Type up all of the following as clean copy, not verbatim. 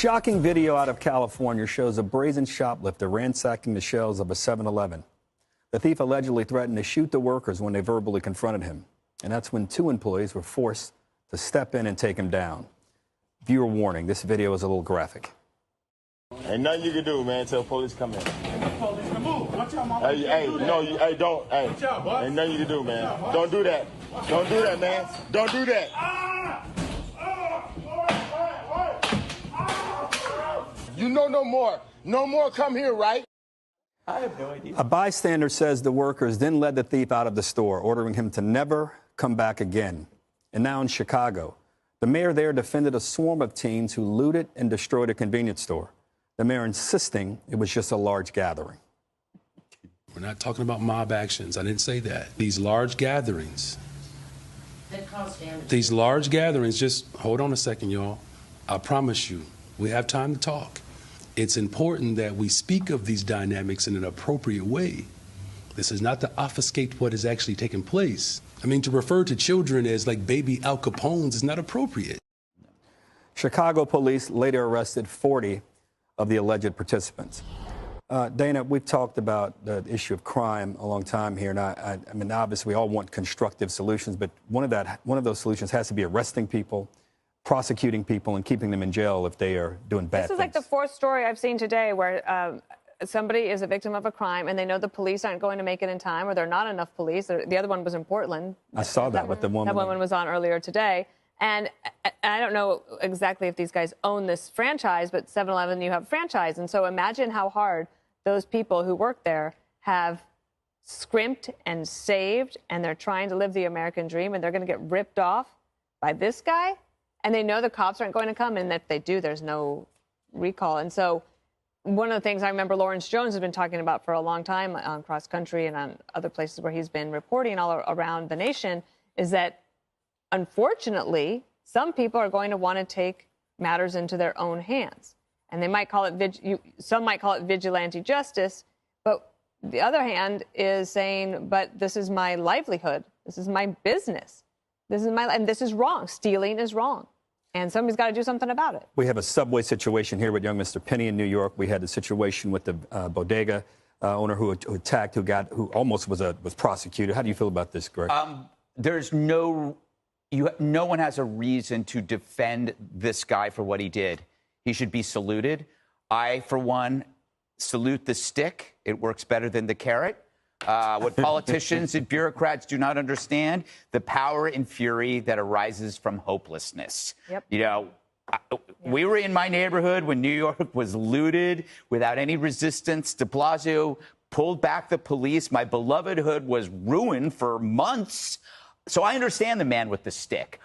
shocking video out of California shows a brazen shoplifter ransacking the shelves of a 7-Eleven. The thief allegedly threatened to shoot the workers when they verbally confronted him. And that's when two employees were forced to step in and take him down. Viewer warning, this video is a little graphic. Ain't nothing you can do, man, until police come in. Police can move. Watch out, mama. Don't. Hey, Watch out, boss. ain't nothing you can do, man. Don't do that. Don't do that, man. Don't do that. You know no more. No more come here, right? I have no idea. A bystander says the workers then led the thief out of the store, ordering him to never come back again. And now in Chicago, the mayor there defended a swarm of teens who looted and destroyed a convenience store. The mayor insisting it was just a large gathering. We're not talking about mob actions. I didn't say that. These large gatherings. That cause damage. These large gatherings, just hold on a second, y'all. I promise you, we have time to talk. It's important that we speak of these dynamics in an appropriate way. This is not to obfuscate what is actually taking place. I mean, to refer to children as like baby Al Capones is not appropriate. Chicago police later arrested 40 of the alleged participants. Dana, we've talked about the issue of crime a long time here, and I mean, obviously, we all want constructive solutions, but one of those solutions has to be arresting people, prosecuting people, and keeping them in jail if they are doing bad things. This is like the fourth story I've seen today where somebody is a victim of a crime and they know the police aren't going to make it in time, or there are not enough police. The other one was in Portland. I saw that with the woman. That woman was on earlier today. And I don't know exactly if these guys own this franchise, but 7-Eleven, you have a franchise. And so imagine how hard those people who work there have scrimped and saved, and they're trying to live the American dream, and they're going to get ripped off by this guy. And they know the cops aren't going to come, and if they do, there's no recall. And so one of the things I remember Lawrence Jones has been talking about for a long time on Cross Country and on other places where he's been reporting all around the nation is that, unfortunately, some people are going to want to take matters into their own hands. And they might call it, some might call it vigilante justice, but the other hand is saying, but this is my livelihood. This is my business. And this is wrong. Stealing is wrong. And somebody's got to do something about it. We have a subway situation here with young Mr. Penny in New York. We had the situation with the bodega owner who attacked, who almost was prosecuted. How do you feel about this, Greg? No one has a reason to defend this guy for what he did. He should be saluted. I, for one, salute the stick. It works better than the carrot. What politicians and bureaucrats do not understand, the power and fury that arises from hopelessness. Yep. You know, we were in my neighborhood when New York was looted without any resistance. De Blasio pulled back the police. My beloved hood was ruined for months. So I understand the man with the stick.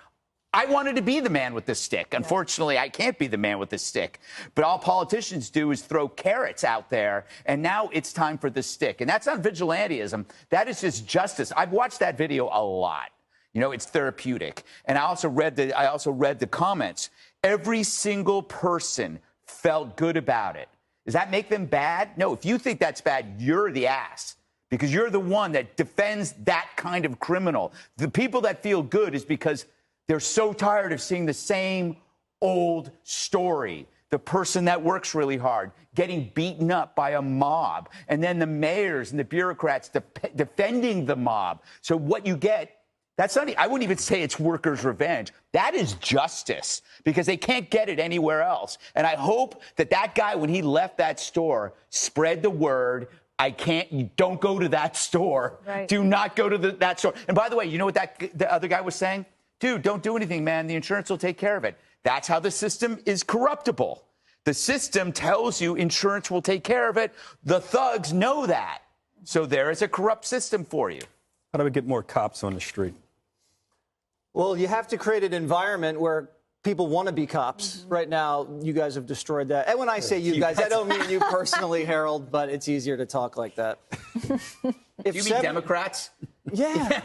I wanted to be the man with the stick. Unfortunately, I can't be the man with the stick. But all politicians do is throw carrots out there, and now it's time for the stick. And that's not vigilantism. That is just justice. I've watched that video a lot. You know, it's therapeutic. And I also read the comments. Every single person felt good about it. Does that make them bad? No, if you think that's bad, you're the ass. Because you're the one that defends that kind of criminal. The people that feel good is because they're so tired of seeing the same old story. The person that works really hard getting beaten up by a mob, and then the mayors and the bureaucrats defending the mob. So what you get, that's not, I wouldn't even say it's workers' revenge. That is justice, because they can't get it anywhere else. And I hope that that guy, when he left that store, spread the word. You don't go to that store. Right. Do not go to that store. And by the way, you know what the other guy was saying? Dude, don't do anything, man. The insurance will take care of it. That's how the system is corruptible. The system tells you insurance will take care of it. The thugs know that. So there is a corrupt system for you. How do we get more cops on the street? Well, you have to create an environment where people want to be cops. Right now, you guys have destroyed that. And when I say you guys, I don't mean you personally, Harold, but it's easier to talk like that. You mean Democrats? Yeah,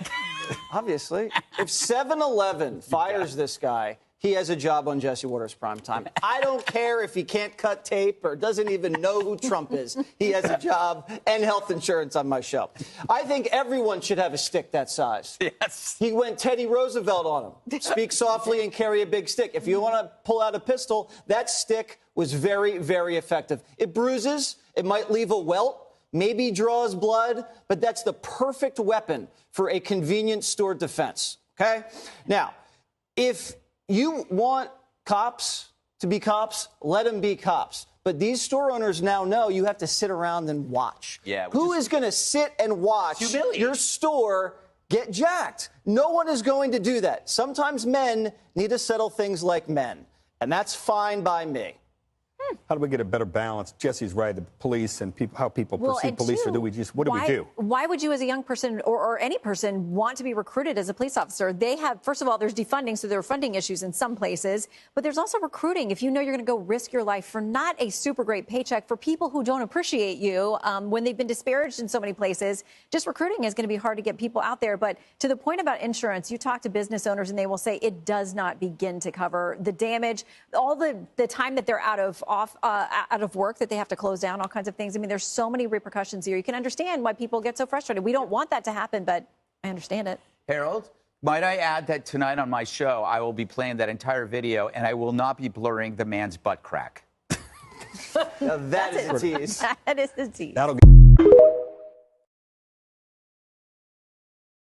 obviously. If 7-Eleven fires this guy, he has a job on Jesse Waters Primetime. I don't care if he can't cut tape or doesn't even know who Trump is. He has a job and health insurance on my show. I think everyone should have a stick that size. Yes. He went Teddy Roosevelt on him. Speak softly and carry a big stick. If you want to pull out a pistol, that stick was very, very effective. It bruises, it might leave a welt, maybe draws blood, but that's the perfect weapon for a convenience store defense, okay? Now, if you want cops to be cops, let them be cops. But these store owners now know you have to sit around and watch. Yeah, Who is going to sit and watch your store get jacked? No one is going to do that. Sometimes men need to settle things like men, and that's fine by me. How do we get a better balance? Jesse's right. The police and how people perceive police, or do we just, what do we do? Why would you, as a young person or any person, want to be recruited as a police officer? They have, first of all, there's defunding, so there are funding issues in some places, but there's also recruiting. If you know you're going to go risk your life for not a super great paycheck, for people who don't appreciate you when they've been disparaged in so many places, just recruiting is going to be hard to get people out there. But to the point about insurance, you talk to business owners and they will say it does not begin to cover the damage, all the time that they're out of work, that they have to close down, all kinds of things. I mean, there's so many repercussions here. You can understand why people get so frustrated. We don't want that to happen, but I understand it. Harold, might I add that tonight on my show, I will be playing that entire video, and I will not be blurring the man's butt crack. Now that is a tease. That is the tease. That'll get